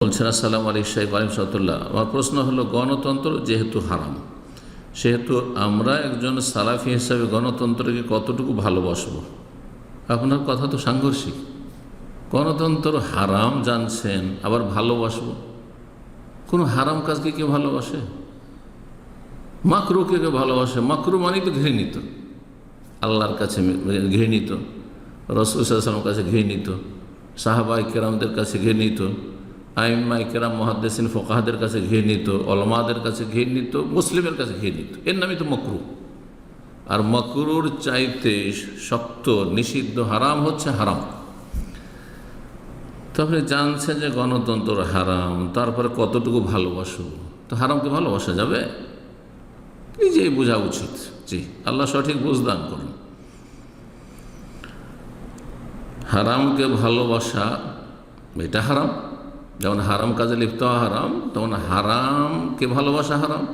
বলছেন আসসালামু আলাইকুম সাহেব আলিম সাতুল্লাহ। আমার প্রশ্ন হলো, গণতন্ত্র যেহেতু হারাম, সেহেতু আমরা একজন সালাফি হিসাবে গণতন্ত্রকে কতটুকু ভালোবাসবো? আপনার কথা তো সাংঘর্ষিক। গণতন্ত্র হারাম জানছেন, আবার ভালোবাসবো? কোনো হারাম কাজকে কেউ ভালোবাসে? মাকরুকে কেউ ভালোবাসে? মাকরু মানে তো ঘৃণিত, আল্লাহর কাছে ঘৃণিত, রাসূল সাল্লাল্লাহু আলাইহি ওয়াসাল্লামের কাছে ঘৃণিত, সাহাবায়ে কেরামদের কাছে ঘৃণিত, আইম্মায়ে কেরাম মুহাদ্দিসিন ফুকাহাদের কাছে ঘৃণিত, উলামাদের কাছে ঘৃণিত, মুসলিমের কাছে ঘৃণিত। এর নামই তো মাকরু। আর মাকরুর চাইতে শক্ত নিষিদ্ধ হারাম হচ্ছে হারাম। তারপরে জানছেন যে গণতন্ত্র হারাম, তারপরে কতটুকু ভালোবাসো? তো হারামকে ভালোবাসা যাবে? নিজেই বোঝা উচিত। জি, আল্লাহ সঠিক বুঝদান করুন। হারামকে ভালোবাসা এটা হারাম, যেমন হারাম কাজে লিপ্ত হওয়া হারাম, তেমন হারামকে ভালোবাসা হারাম।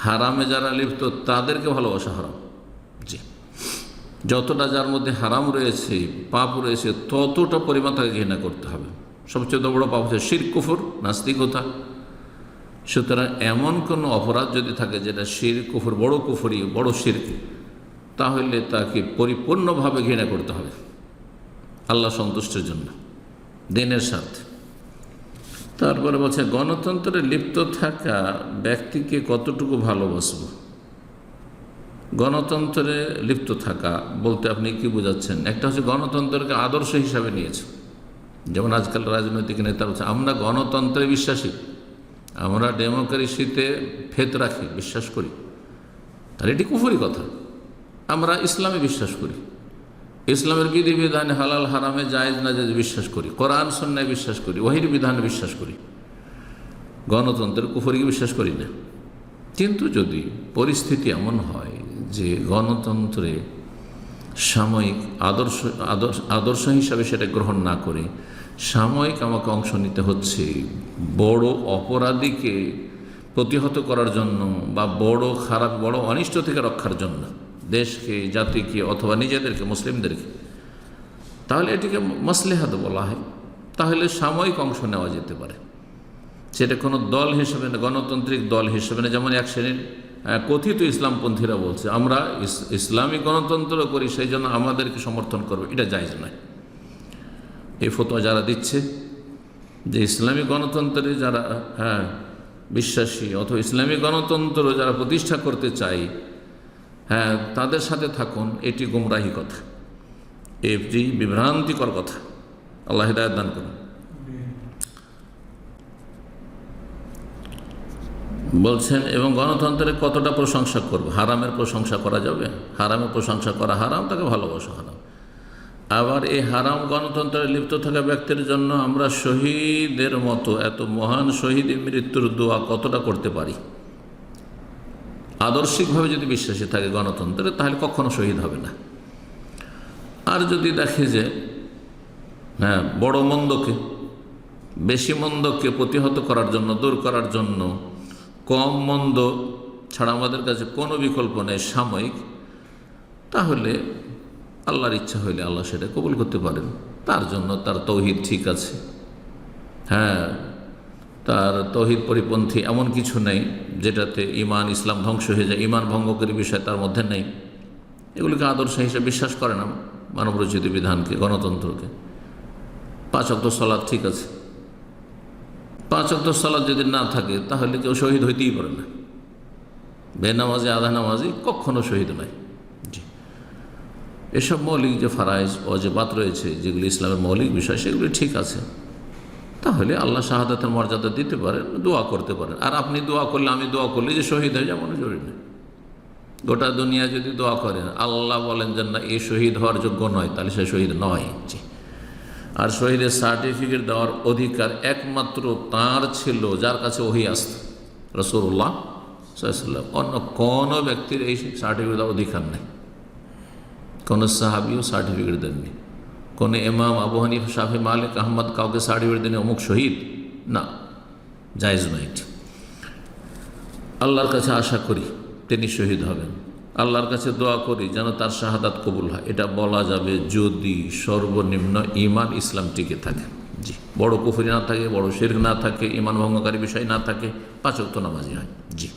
হারামে যারা লিপ্ত তাদেরকে ভালোবাসা হারাম। জি, যতটা যার মধ্যে হারাম রয়েছে, পাপ রয়েছে, ততটা পরিমাণ তাকে ঘৃণা করতে হবে। সবচেয়ে বড় পাপ হচ্ছে শিরক, কুফর, নাস্তিকতা। সুতরাং এমন কোনো অপরাধ যদি থাকে যেটা শিরক, কুফর, বড় কুফরি, বড় শিরক, তাহলে তাকে পরিপূর্ণভাবে ঘৃণা করতে হবে আল্লাহ সন্তুষ্টির জন্য, দিনের স্বার্থে। তারপরে বলছে, গণতন্ত্রে লিপ্ত থাকা ব্যক্তিকে কতটুকু ভালোবাসব? গণতন্ত্রে লিপ্ত থাকা বলতে আপনি কি বোঝাচ্ছেন? একটা হচ্ছে গণতন্ত্রকে আদর্শ হিসাবে নিয়েছে, যেমন আজকাল রাজনৈতিক নেতা বলছে আমরা গণতন্ত্রে বিশ্বাসী, আমরা ডেমোক্রেসিতে ফেত রাখি, বিশ্বাস করি। আর এটি কুফরি কথা। আমরা ইসলামে বিশ্বাস করি, ইসলামের বিধিবিধানে হালাল হারামে জায়েজ না জায়েজ বিশ্বাস করি, কোরআন সুন্নাহয় বিশ্বাস করি, ওহীর বিধানে বিশ্বাস করি। গণতন্ত্রের কুফরিকে বিশ্বাস করি না। কিন্তু যদি পরিস্থিতি এমন হয় যে গণতন্ত্রে সাময়িক আদর্শ হিসাবে সেটা গ্রহণ না করে সাময়িক আমাকে অংশ নিতে হচ্ছে বড় অপরাধীকে প্রতিহত করার জন্য বা বড় খারাপ, বড় অনিষ্ট থেকে রক্ষার জন্য, দেশকে, জাতিকে অথবা নিজেদেরকে, মুসলিমদেরকে, তাহলে এটিকে মাসলেহাত বলা হয়। তাহলে সাময়িক অংশ নেওয়া যেতে পারে, সেটা কোনো দল হিসেবে না, গণতান্ত্রিক দল হিসেবে না। যেমন এক শ্রেণীর কথিত ইসলামপন্থীরা বলছে আমরা ইসলামী গণতন্ত্র করি, সেই জন্য আমাদেরকে সমর্থন করবে, এটা জায়েজ নয়। এই ফতোয়া যারা দিচ্ছে যে ইসলামী গণতন্ত্রে যারা বিশ্বাসী অথবা ইসলামী গণতন্ত্র যারা প্রতিষ্ঠা করতে চাই, তাদের সাথে থাকুন, এটি গুমরাহি কথা, এটি বিভ্রান্তিকর কথা। আল্লাহ হিদায়াত দান করুন। বলছেন, এবং গণতন্ত্রের কতটা প্রশংসা করব? হারামের প্রশংসা করা যাবে? হারামের প্রশংসা করা হারাম, তাকে ভালোবাসা হারাম। আবার এই হারাম গণতন্ত্রে লিপ্ত থাকা ব্যক্তির জন্য আমরা শহীদের মতো, এত মহান শহীদের মৃত্যুর দোয়া কতটা করতে পারি? আদর্শিকভাবে যদি বিশ্বাসী থাকে গণতন্ত্রে, তাহলে কখনো শহীদ হবে না। আর যদি দেখে যে বড় মন্দকে, বেশি মন্দকে প্রতিহত করার জন্য, দূর করার জন্য কম মন্দ ছাড়া আমাদের কাছে কোনো বিকল্প নেই সাময়িক, তাহলে আল্লাহর ইচ্ছা হইলে আল্লাহ সেটা কবুল করতে পারেন। তার জন্য তার তৌহিদ ঠিক আছে, তার তৌহিদ পরিপন্থী এমন কিছু নেই যেটাতে ঈমান ইসলাম ধ্বংস হয়ে যায়, ঈমান ভঙ্গকারী বিষয় তার মধ্যে নেই। এগুলিকে আদর্শ হিসেবে বিশ্বাস করে না মানবরচিত বিধানকে, গণতন্ত্রকে। 5 ওয়াক্ত সালাত ঠিক আছে, 5 ওয়াক্ত সালাত যদি না থাকে তাহলে কেউ শহীদ হইতেই পারে না। বেনামাজি, আধা নামাজি কখনো শহীদ নয়। জি, এসব মৌলিক যে ফারাইজ ওয়াজিবাত রয়েছে, যেগুলি ইসলামের মৌলিক বিষয়, সেগুলি ঠিক আছে, তাহলে আল্লাহ শাহাদাতের মর্যাদা দিতে পারেন, দোয়া করতে পারেন। আর আপনি দোয়া করলে, আমি দোয়া করলে যে শহীদ হয়ে যাবো, জরুরি নেই। গোটা দুনিয়া যদি দোয়া করেন, আল্লাহ বলেন যে না, এ শহীদ হওয়ার যোগ্য নয়, তাহলে সে শহীদ নয়। জি, আর শহীদের সার্টিফিকেট দেওয়ার অধিকার একমাত্র তার ছিল যার কাছে ওহী আসত, রাসূলুল্লাহ সাল্লাল্লাহু আলাইহি ওয়াসাল্লাম। অন্য কোনো ব্যক্তির এই সার্টিফিকেট দেওয়ার অধিকার নেই। কোনো সাহাবিও সার্টিফিকেট দেননি, কোনো ইমাম আবু হানিফা, শাফি, মালিক, আহমদ কাউকে সার্টিফিকেট দেননি অমুক শহীদ, না, জায়েজ নয়। আল্লাহর কাছে আশা করি তিনি শহীদ হবেন, আল্লাহর কাছে দোয়া করি যেন তার শাহাদাত কবুল হয়। এটা বলা যাবে যদি সর্বনিম্ন ঈমান ইসলাম টিকে থাকে। জি। বড় কুফরি না থাকে, বড় শিরক না থাকে, ঈমান ভঙ্গকারী বিষয় না থাকে, 5 ওয়াক্ত নামাজি হয়। জি।